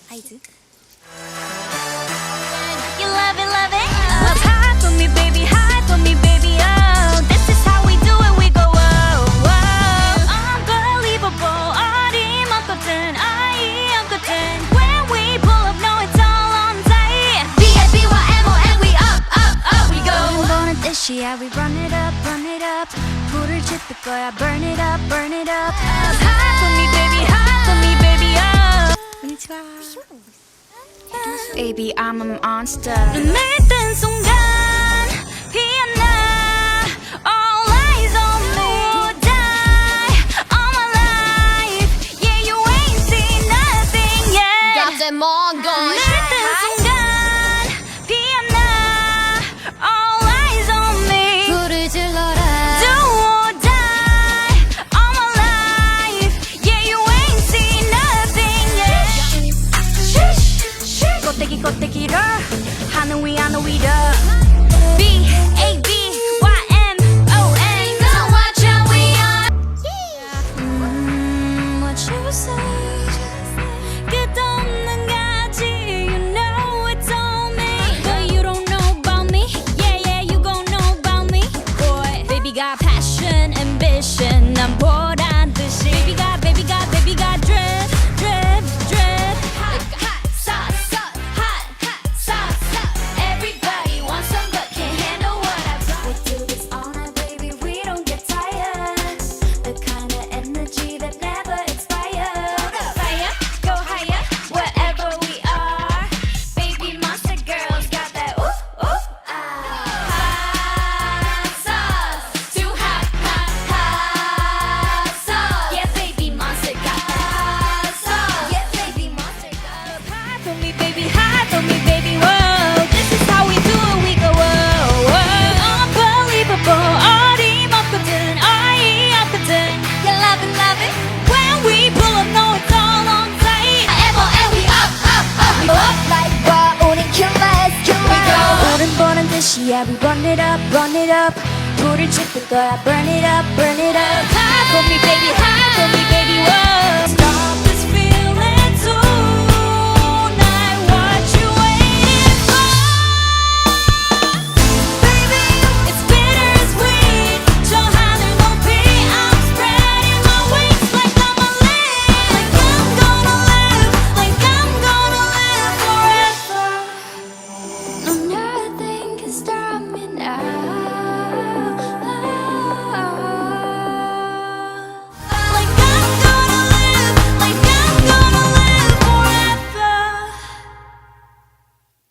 아이즈. You love it, love it. High for me, baby, high for me, baby. Oh, this is how we do it. We go, whoa, whoa. Unbelievable. 어림없거든, 어이없거든. When we pull up, no, it's all on tight. BABYMON, we up, up, up, we go. 보는 뜻이야, we run it up, run it up. 불을 지필 거야, burn it up, burn it up. High for me, baby, high for me, baby. Oh. konnichiwa. Baby, I'm a monster. 눈을 뜬 순간 피어나. All eyes on me. Die all my life. Yeah, you ain't seen nothing yet. Got them all going. 눈을 뜬 순간 피어나. All eyes on me. 불을 질러라. Do or die all my life. Yeah, you ain't seen nothing yet. Sheesh. 꽃대기 꽃대기를 하늘 위 하늘 위로 BABYMON. So watch out, we are. What you say? 끝없는 가지. You know it's on me. But you don't know about me. Yeah, yeah, you gon' know about me. Boy, baby got passion, ambition. 난 보란 듯이. Baby got drip, drip, drip. Hot sauce, hot sauce. Everybody wants some but can't handle what I've got. We do this all night, baby, we don't get tired. The kind of energy that never expires. Fire, go higher, wherever we are. Baby monster girls got that ooh, ooh, ah. Hot sauce, too hot, hot, hot sauce. Yeah, baby monster got hot sauce. Yeah, baby monster got hot for me, baby, hot for me, baby. Whoa, this is how we do it. We go, whoa, whoa. Unbelievable. 어림없거든, 어이없거든. You love it. When we pull up, no, it's all on tight. And we up, up, up. We up like what? 우린 killers, killers. 우린 보는 듯이야, we run it up, run it up. 불을 지필 거야, burn it up, burn it up. High for me, baby, high for me,